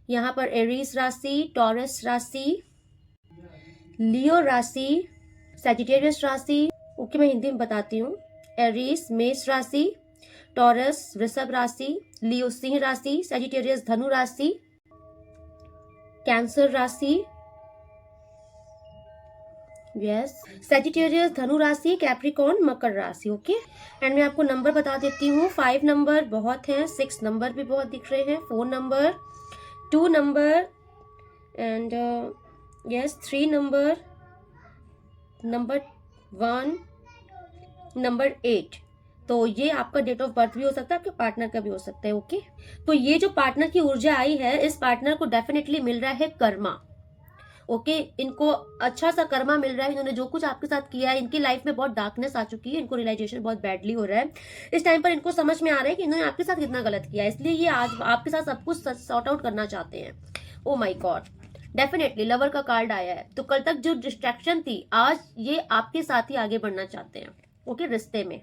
[SPEAKER 1] यहाँ पर एरीज राशि, टॉरस राशि, लियो राशि, सैजिटेरियस राशि। ओके, मैं हिंदी में बताती हूँ। एरीज मेष राशि, टॉरस वृषभ राशि, लियो सिंह राशि, सैजिटेरियस धनु राशि, कैंसर राशि, यस, सैजिटेरियस धनु राशि, कैप्रिकॉर्न मकर राशि। ओके, एंड मैं आपको नंबर बता देती हूँ। 5 नंबर बहुत हैं, 6 नंबर भी बहुत दिख रहे हैं, 4 number, 2 number, and yes 3 number, number 1, number 8। तो ये आपका डेट ऑफ बर्थ भी हो सकता है, आपके पार्टनर का भी हो सकता है। ओके, तो ये जो पार्टनर की ऊर्जा आई है, इस पार्टनर को डेफिनेटली मिल रहा है कर्मा। ओके, इनको अच्छा सा कर्मा मिल रहा है। इन्होंने जो कुछ आपके साथ किया है, इनकी लाइफ में बहुत डार्कनेस आ चुकी है, इनको रियलाइजेशन बहुत बैडली हो रहा है। इस टाइम पर इनको समझ में आ रहा है कि इन्होंने आपके साथ कितना गलत किया है, इसलिए ये आज आपके साथ सब कुछ सॉर्ट आउट करना चाहते हैं। ओ माय गॉड, डेफिनेटली लवर का कार्ड आया है, तो कल तक जो डिस्ट्रैक्शन थी, आज ये आपके साथ ही आगे बढ़ना चाहते हैं। ओके, रिश्ते में।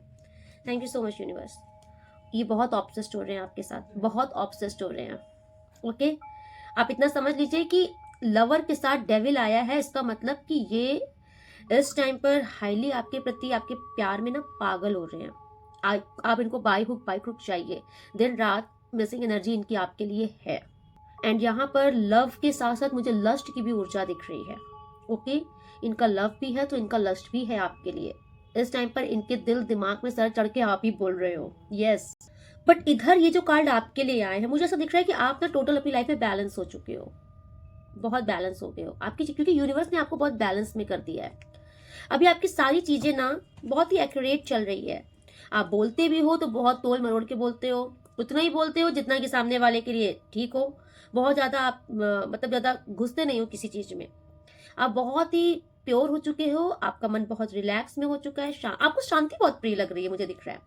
[SPEAKER 1] Thank you so much universe. ये बहुत ऑब्सेस्ड हो रहे हैं आपके साथ, बहुत ऑब्सेस्ड हो रहे हैं। ओके, आप इतना समझ लीजिए कि लवर के साथ डेविल आया है, इसका मतलब कि ये इस टाइम पर हाईली आपके प्रति, आपके प्यार में ना पागल हो रहे हैं। आप इनको बाई हुक चाहिए, दिन रात मिसिंग एनर्जी इनकी आपके लिए है। एंड यहाँ पर लव के साथ साथ मुझे लस्ट की भी ऊर्जा दिख रही है। ओके, इनका लव भी है तो इनका लस्ट भी है आपके लिए। इस टाइम पर इनके दिल दिमाग में सर चढ़ के आप ही बोल रहे हो यस। बट इधर ये जो कार्ड आपके लिए आए हैं, मुझे ऐसा दिख रहा है कि आप ना टोटल अपनी लाइफ में बैलेंस हो चुके हो, बहुत बैलेंस हो गए हो आपकी, क्योंकि यूनिवर्स ने आपको बहुत बैलेंस में कर दिया है। अभी आपकी सारी चीजें ना बहुत ही एक्यूरेट चल रही है। आप बोलते भी हो तो बहुत तोल मरोड़ के बोलते हो, उतना ही बोलते हो जितना कि सामने वाले के लिए ठीक हो। बहुत ज्यादा आप मतलब ज्यादा घुसते नहीं हो किसी चीज में। आप बहुत ही प्योर हो चुके हो, आपका मन बहुत रिलैक्स में हो चुका है, आपको शांति बहुत प्रिय लग रही है, मुझे दिख रहा है।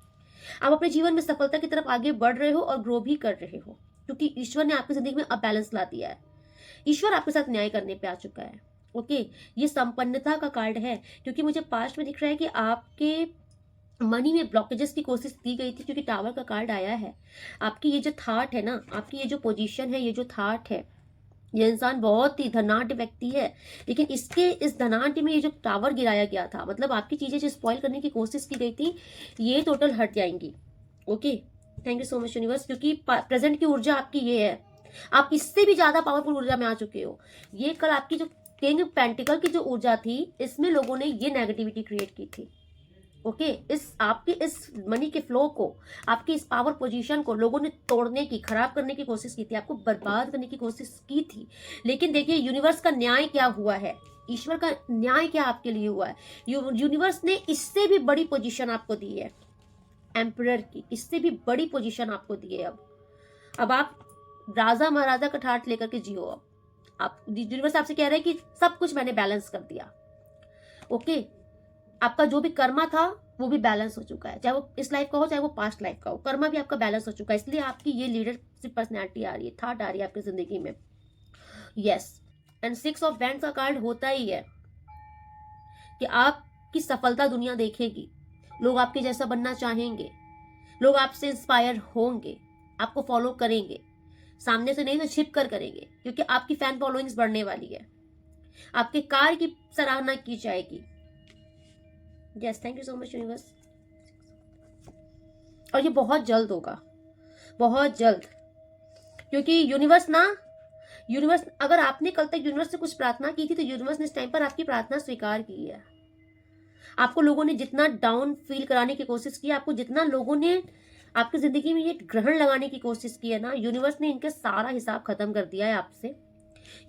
[SPEAKER 1] आप अपने जीवन में सफलता की तरफ आगे बढ़ रहे हो और ग्रो भी कर रहे हो, क्योंकि ईश्वर ने आपकी जिंदगी में अब बैलेंस ला दिया है। ईश्वर आपके साथ न्याय करने पे आ चुका है। ओके, ये संपन्नता का कार्ड है, क्योंकि मुझे पास्ट में दिख रहा है कि आपके मनी में ब्लॉकेजेस की कोशिश की गई थी, क्योंकि टावर का कार्ड आया है। आपकी ये जो थाट है ना, आपकी ये जो पोजीशन है, ये जो थाट है, ये इंसान बहुत ही धनाढ्य व्यक्ति है, लेकिन इस धनाढ्य में ये जो टावर गिराया गया था, मतलब आपकी चीजें जो स्पॉइल करने की कोशिश की गई थी, ये टोटल हट जाएंगी। Okay, thank you so much universe, क्योंकि प्रेजेंट की ऊर्जा आपकी ये है, आप इससे भी ज्यादा पावरफुल ऊर्जा में आ चुके हो। ये कल आपकी जो किंग पेंटिकल की जो ऊर्जा थी, इसमें लोगों ने ये नेगेटिविटी क्रिएट की थी। ओके, आपके इस मनी के फ्लो को, आपकी इस पावर पोजीशन को लोगों ने तोड़ने की, खराब करने की कोशिश की थी, आपको बर्बाद करने की कोशिश की थी। लेकिन देखिए यूनिवर्स का न्याय क्या हुआ है, ईश्वर का न्याय क्या आपके लिए हुआ है। यूनिवर्स ने इससे भी बड़ी पोजीशन आपको दी है, एम्परर की, इससे भी बड़ी पोजीशन आपको दी है। अब आप राजा महाराजा का ठाट लेकर के जियो। अब आप, यूनिवर्स आपसे कह रहे हैं कि सब कुछ मैंने बैलेंस कर दिया। ओके, आपका जो भी कर्मा था वो भी बैलेंस हो चुका है, चाहे वो इस लाइफ का हो चाहे वो पास्ट लाइफ का हो, कर्मा भी आपका बैलेंस हो चुका है। इसलिए आपकी ये लीडरशिप पर्सनैलिटी आ रही है, थाट आ रही है आपकी जिंदगी में। यस, एंड 6 ऑफ वैंड्स का कार्ड होता ही है कि आपकी सफलता दुनिया देखेगी, लोग आपके जैसा बनना चाहेंगे, लोग आपसे इंस्पायर होंगे, आपको फॉलो करेंगे, सामने से नहीं तो छिप कर करेंगे, क्योंकि आपकी फैन फॉलोइंग्स बढ़ने वाली है, आपके कार्य की सराहना की जाएगी। Yes, thank you so much universe. और ये बहुत जल्द होगा, बहुत जल्द, क्योंकि यूनिवर्स अगर आपने कल तक यूनिवर्स से कुछ प्रार्थना की थी, तो यूनिवर्स ने इस टाइम पर आपकी प्रार्थना स्वीकार की है। आपको लोगों ने जितना डाउन फील कराने की कोशिश की, आपको जितना लोगों ने आपकी जिंदगी में ये ग्रहण लगाने की कोशिश की है ना, यूनिवर्स ने इनके सारा हिसाब खत्म कर दिया है आपसे।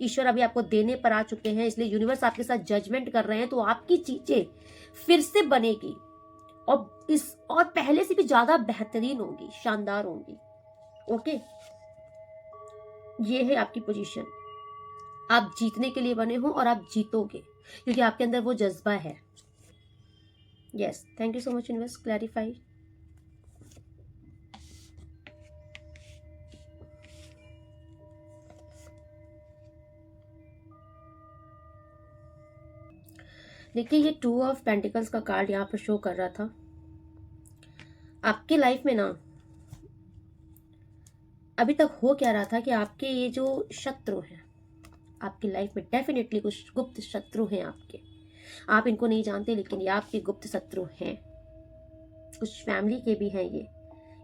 [SPEAKER 1] ईश्वर अभी आपको देने पर आ चुके हैं, इसलिए यूनिवर्स आपके साथ जजमेंट कर रहे हैं, तो आपकी चीजें फिर से बनेगी और पहले से भी ज्यादा बेहतरीन होंगी, शानदार होंगी। ओके, ये है आपकी पोजीशन। आप जीतने के लिए बने हो और आप जीतोगे, क्योंकि आपके अंदर वो जज्बा है। Yes, thank you so much universe, clarify. देखिए, ये 2 ऑफ पेंटिकल्स का कार्ड यहाँ पर शो कर रहा था। आपके लाइफ में ना अभी तक हो क्या रहा था कि आपके ये जो शत्रु हैं, आपकी लाइफ में डेफिनेटली कुछ गुप्त शत्रु हैं आपके। आप इनको नहीं जानते, लेकिन ये आपके गुप्त शत्रु हैं। कुछ फैमिली के भी हैं ये,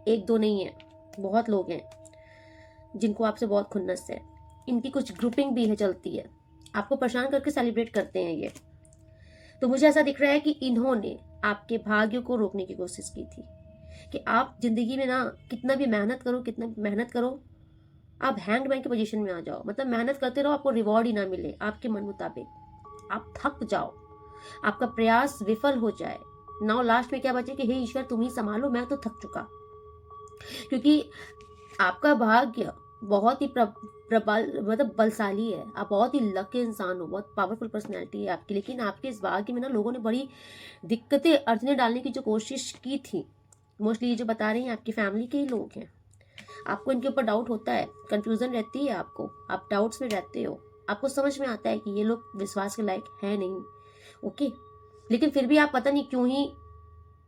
[SPEAKER 1] एक दो नहीं है, बहुत लोग हैं जिनको आपसे बहुत खुन्नस है। इनकी कुछ ग्रुपिंग भी है, चलती है, आपको परेशान करके सेलिब्रेट करते हैं ये। तो मुझे ऐसा दिख रहा है कि इन्होंने आपके भाग्य को रोकने की कोशिश की थी कि आप जिंदगी में ना कितना भी मेहनत करो, आप हैंगमैन की पोजीशन में आ जाओ। मतलब मेहनत करते रहो, आपको रिवॉर्ड ही ना मिले आपके मन मुताबिक, आप थक जाओ, आपका प्रयास विफल हो जाए। नाउ लास्ट में क्या बचे कि हे ईश्वर तुम ही संभालो, मैं तो थक चुका। क्योंकि आपका भाग्य बहुत ही मतलब बलशाली है, आप बहुत ही लकी इंसान हो, बहुत पावरफुल पर्सनैलिटी है आपकी। लेकिन आपके इस भाग्य में ना लोगों ने बड़ी दिक्कतें अड़चने डालने की जो कोशिश की थी। मोस्टली ये जो बता रही हैं आपकी फैमिली के ही लोग हैं। आपको इनके ऊपर डाउट होता है, कंफ्यूजन रहती है आपको, आप डाउट्स में रहते हो। आपको समझ में आता है कि ये लोग विश्वास के लायक है नहीं, ओके, लेकिन फिर भी आप पता नहीं क्यों ही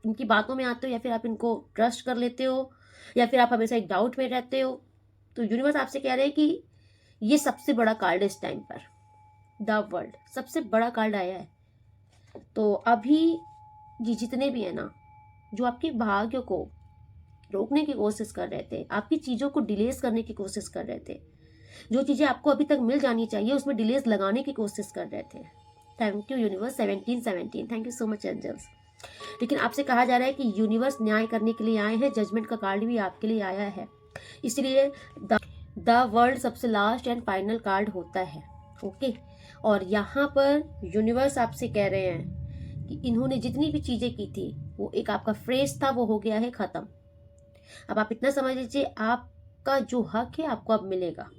[SPEAKER 1] इनकी बातों में आते हो, या फिर आप इनको ट्रस्ट कर लेते हो, या फिर आप हमेशा एक डाउट में रहते हो। तो यूनिवर्स आपसे कह रहे हैं कि ये सबसे बड़ा कार्ड है इस टाइम पर, द वर्ल्ड सबसे बड़ा कार्ड आया है। तो अभी ये जितने भी है ना जो आपके भाग्य को रोकने की कोशिश कर रहे थे, आपकी चीजों को डिलेस करने की कोशिश कर रहे थे, जो चीजें आपको अभी तक मिल जानी चाहिए उसमें डिलेस लगाने की कोशिश कर रहे थे। Thank you universe, 1717, thank you so much angels. लेकिन आपसे कहा जा रहा है कि यूनिवर्स न्याय करने के लिए आए हैं, जजमेंट का कार्ड भी आपके लिए आया है। इसलिए द वर्ल्ड सबसे लास्ट एंड फाइनल कार्ड होता है, ओके। और यहाँ पर यूनिवर्स आपसे कह रहे हैं कि इन्होंने जितनी भी चीजें की थी, वो एक आपका फ्रेज था, वो हो गया है खत्म। अब आप इतना समझ लीजिए, आपका जो हक है आपको अब मिलेगा।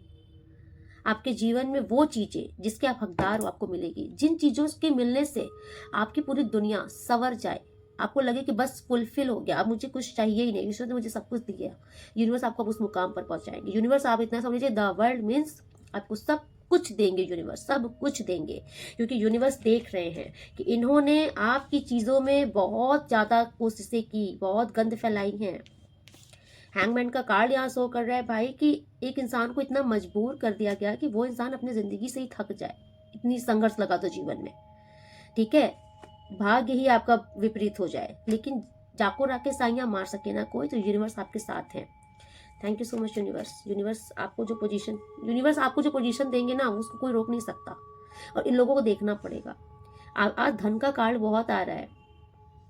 [SPEAKER 1] आपके जीवन में वो चीजें जिसके आप हकदार हो आपको मिलेगी। जिन चीजों के मिलने से आपकी पूरी दुनिया संवर जाए, आपको लगे कि बस फुलफिल हो गया, अब मुझे कुछ चाहिए ही नहीं, ईश्वर ने मुझे सब कुछ दिया, यूनिवर्स आपको उस मुकाम पर पहुंचाएंगे। यूनिवर्स आप इतना समझिए, द वर्ल्ड मीन्स आपको सब कुछ देंगे, यूनिवर्स सब कुछ देंगे। क्योंकि यूनिवर्स देख रहे हैं कि इन्होंने आपकी चीजों में बहुत ज्यादा कोशिशें की, बहुत गंद फैलाई हैं। हैंगमैन का कार्ड यहाँ शो कर रहा है भाई कि एक इंसान को इतना मजबूर कर दिया गया कि वो इंसान अपनी जिंदगी से ही थक जाए, इतनी संघर्ष लगा तो जीवन में, ठीक है, भाग्य ही आपका विपरीत हो जाए, लेकिन जाको राके साइयां मार सके ना कोई, तो यूनिवर्स आपके साथ है। Thank you so much universe. Universe आपको जो पोजीशन देंगे ना उसको कोई रोक नहीं सकता, और इन लोगों को देखना पड़ेगा। आज धन का कार्ड बहुत आ रहा है,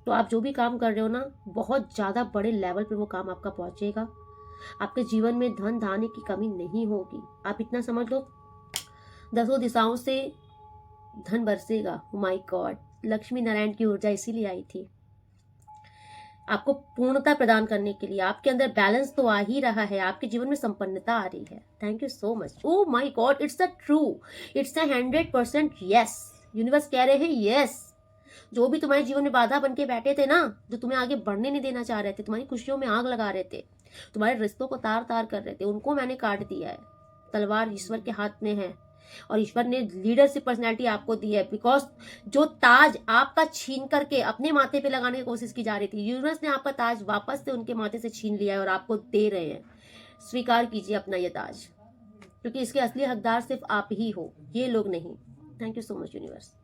[SPEAKER 1] तो आप जो भी काम कर रहे हो ना, बहुत ज्यादा बड़े लेवल पे वो काम आपका पहुंचेगा। आपके जीवन में धन धान्य की कमी नहीं होगी। आप इतना समझ लो, 10 दिशाओं से धन बरसेगा। Oh my god, Lakshmi Narayan की ऊर्जा इसीलिए आई थी, आपको पूर्णता प्रदान करने के लिए। आपके अंदर बैलेंस तो आ ही रहा है, आपके जीवन में संपन्नता आ रही है। Thank you so much. Oh my God, it's a true, it's a 100% yes. Universe कह रहे हैं यस। जो भी तुम्हारे जीवन में बाधा बन के बैठे थे ना, जो तुम्हें आगे बढ़ने नहीं देना चाह रहे थे, तुम्हारी खुशियों में आग लगा रहे थे, तुम्हारे रिश्तों को तार तार कर रहे थे, उनको मैंने काट दिया है। तलवार ईश्वर के हाथ में है, और ईश्वर ने लीडरशिप पर्सनैलिटी आपको दी है। बिकॉज जो ताज आपका छीन करके अपने माथे पे लगाने की कोशिश की जा रही थी, यूनिवर्स ने आपका ताज वापस से उनके माथे से छीन लिया है और आपको दे रहे हैं। स्वीकार कीजिए अपना ये ताज, क्योंकि इसके असली हकदार सिर्फ आप ही हो, ये लोग नहीं। Thank you so much universe.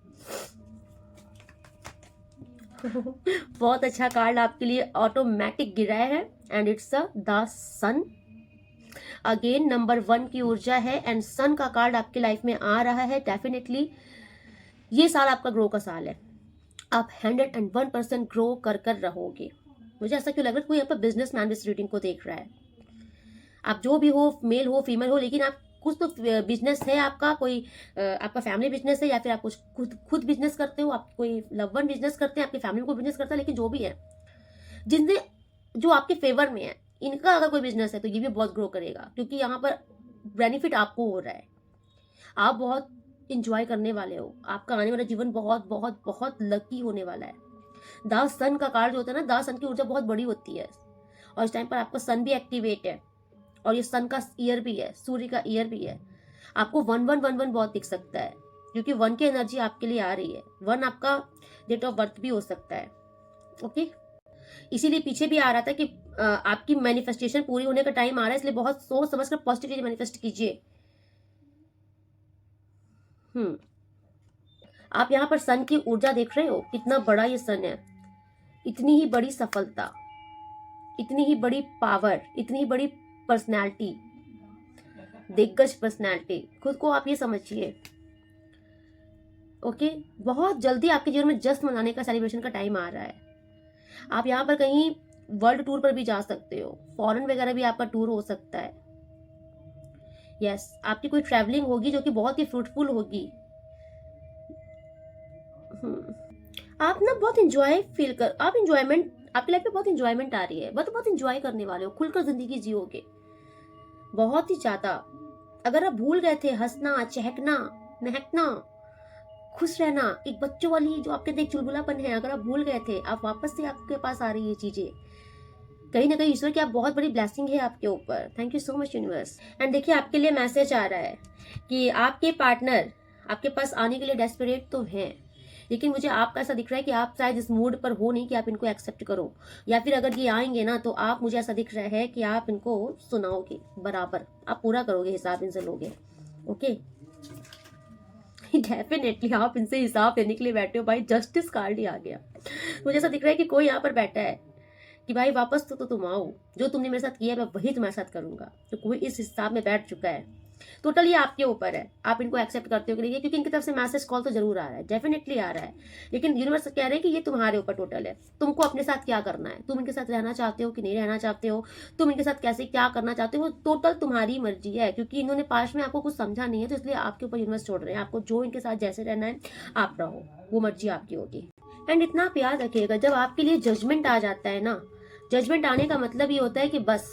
[SPEAKER 1] बहुत अच्छा कार्ड आपके लिए ऑटोमेटिक गिरा है, and it's the sun. Again number 1 की ऊर्जा है, एंड सन का कार्ड आपके लाइफ में आ रहा है। डेफिनेटली ये साल आपका ग्रो का साल है, आप 101% ग्रो कर रहोगे। मुझे ऐसा क्यों लग रहा है कोई यहाँ पर बिजनेसमैन इस रीडिंग को देख रहा है। आप जो भी हो, मेल हो फीमेल हो, लेकिन आप कुछ तो बिजनेस है आपका, कोई आपका फैमिली बिजनेस है, या फिर आप कुछ खुद बिजनेस करते हो, आप कोई लव वन बिजनेस करते हैं, आपकी फैमिली को बिजनेस करता है, लेकिन जो भी है, जिनसे जो आपके फेवर में है, इनका अगर कोई बिजनेस है तो ये भी बहुत ग्रो करेगा, क्योंकि यहाँ पर बेनिफिट आपको हो रहा है। आप बहुत इंजॉय करने वाले हो, आपका आने वाला जीवन बहुत बहुत बहुत लकी होने वाला है। द सन का कार्ड जो होता है ना, द सन की ऊर्जा बहुत बड़ी होती है, और इस टाइम पर आपका सन भी एक्टिवेट है, और ये सन का ईयर भी है, सूर्य का ईयर भी है। आपको 1111 बहुत दिख सकता है, क्योंकि 1 की एनर्जी आपके लिए आ रही है। 1 आपका डेट ऑफ बर्थ भी हो सकता है। ओके, इसीलिए पीछे भी आ रहा था कि आपकी मैनिफेस्टेशन पूरी होने का टाइम आ रहा है, इसलिए बहुत सोच समझ कर पॉजिटिवली मैनिफेस्ट कीजिए। आप यहाँ पर सन की ऊर्जा देख रहे हो, कितना बड़ा ये सन है, इतनी ही बड़ी सफलता, इतनी ही बड़ी पावर, इतनी ही बड़ी पर्सनैलिटी, दिग्गज पर्सनैलिटी, खुद को आप ये समझिए। ओके, बहुत जल्दी आपके जीवन में जश्न मनाने का, सेलिब्रेशन का टाइम आ रहा है। आप यहाँ पर कहीं वर्ल्ड टूर पर भी जा सकते हो, फॉरेन वगैरह भी आपका टूर हो सकता है। यस, आपकी कोई ट्रैवलिंग होगी जो कि बहुत ही फ्रूटफुल होगी। आप ना बहुत इंजॉय फील कर, आप इंजॉयमेंट, आपकी लाइफ में बहुत इंजॉयमेंट आ रही है, बहुत इंजॉय करने वाले हो, खुलकर जिंदगी जियोगे बहुत ही ज्यादा। अगर आप भूल गए थे हंसना, चहकना, महकना, खुश रहना, एक बच्चों वाली जो आपके अंदर चुलबुलापन है, अगर आप भूल गए थे, आप वापस से आपके पास आ रही है चीजें। कहीं ना कहीं ईश्वर की आप बहुत बड़ी ब्लेसिंग है आपके ऊपर। Thank you so much universe. And देखिए, आपके लिए मैसेज आ रहा है कि आपके पार्टनर आपके पास आने के लिए डेस्परेट तो हैं, लेकिन मुझे आपका ऐसा दिख रहा है कि आप शायद इस मूड पर हो नहीं कि आप इनको एक्सेप्ट करो, या फिर अगर ये आएंगे ना तो आप, मुझे ऐसा दिख रहा है कि आप इनको सुनाओगे बराबर, आप पूरा करोगे, हिसाब इनसे लोगे। ओके, डेफिनेटली आप इनसे हिसाब लेने के लिए बैठे हो भाई। जस्टिस कार्ड ही आ गया। मुझे ऐसा दिख रहा है कि कोई यहाँ पर बैठा है कि भाई वापस तो तुम आओ, जो तुमने मेरे साथ किया है मैं वही तुम्हारे साथ करूंगा। तो कोई इस हिसाब में बैठ चुका है। टोटली आपके ऊपर है, आप इनको एक्सेप्ट करते हो कि नहीं, क्योंकि इनकी तरफ से मैसेज कॉल तो जरूर आ रहा है, डेफिनेटली आ रहा है, लेकिन यूनिवर्स कह रहे हैं कि ये तुम्हारे ऊपर टोटल है। तुमको अपने साथ क्या करना है, तुम इनके साथ रहना चाहते हो कि नहीं रहना चाहते हो, तुम इनके साथ कैसे क्या करना चाहते हो, वो टोटल तुम्हारी मर्जी है। क्योंकि इन्होंने पास्ट में आपको कुछ समझा नहीं है, तो इसलिए आपके ऊपर यूनिवर्स छोड़ रहे हैं। आपको जो इनके साथ जैसे रहना है आप रहो, वो मर्जी आपकी होगी। एंड इतना आप याद रखिएगा, जब आपके लिए जजमेंट आ जाता है ना, जजमेंट आने का मतलब ये होता है कि बस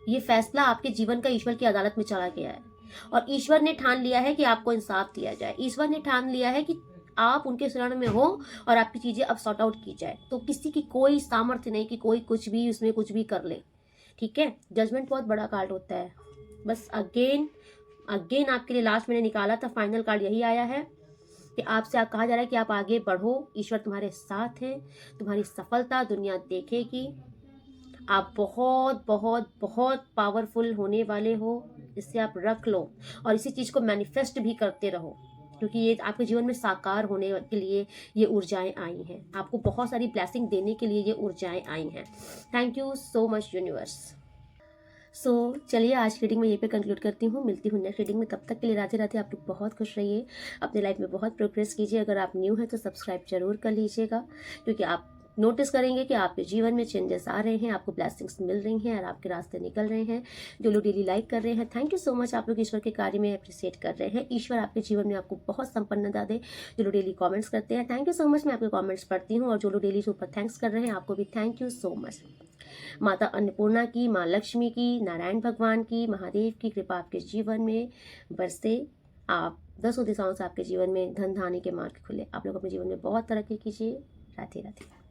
[SPEAKER 1] ये फैसला आपके जीवन का ईश्वर की अदालत में चला गया है, और ईश्वर ने ठान लिया है कि आपको इंसाफ दिया जाए। ईश्वर ने ठान लिया है कि आप उनके शरण में हो और आपकी चीजें अब सॉर्ट आउट की जाए। तो किसी की कोई सामर्थ्य नहीं कि कोई कुछ भी उसमें कुछ भी कर ले। ठीक है, जजमेंट बहुत बड़ा कार्ड होता है। बस अगेन आपके लिए लास्ट मैंने निकाला था, फाइनल कार्ड यही आया है कि आपसे कहा जा रहा है कि आप आगे बढ़ो, ईश्वर तुम्हारे साथ है, तुम्हारी सफलता दुनिया देखेगी। आप बहुत बहुत बहुत पावरफुल होने वाले हो, इससे आप रख लो, और इसी चीज़ को मैनिफेस्ट भी करते रहो, क्योंकि ये आपके जीवन में साकार होने के लिए ये ऊर्जाएं आई हैं। आपको बहुत सारी ब्लेसिंग देने के लिए ये ऊर्जाएं आई हैं। Thank you so much universe. So चलिए, आज रीडिंग में यहीं पे कंक्लूड करती हूँ। मिलती हूँ नेक्स्ट रीडिंग में, तब तक के लिए राधे राधे। आप लोग बहुत खुश रहिए, अपने लाइफ में बहुत प्रोग्रेस कीजिए। अगर आप न्यू हैं तो सब्सक्राइब जरूर कर लीजिएगा, क्योंकि आप नोटिस करेंगे कि आपके जीवन में चेंजेस आ रहे हैं, आपको ब्लेसिंग्स मिल रही हैं और आपके रास्ते निकल रहे हैं। जो लोग डेली लाइक कर रहे हैं, थैंक यू सो मच। आप लोग ईश्वर के कार्य में अप्रिशिएट कर रहे हैं, ईश्वर आपके जीवन में आपको बहुत संपन्नता दे। जो लोग डेली कमेंट्स करते हैं, थैंक यू सो मच, मैं आपके कमेंट्स पढ़ती हूँ। और जो लोग डेली सुपर थैंक्स कर रहे हैं, आपको भी थैंक यू सो मच। माता अन्नपूर्णा की, माँ लक्ष्मी की, नारायण भगवान की, महादेव की कृपा आपके जीवन में बरसे। आप 10 दिशाओं से आपके जीवन में धन धान्य के मार्ग खुले। आप लोग अपने जीवन में बहुत तरक्की कीजिए। राधे राधे।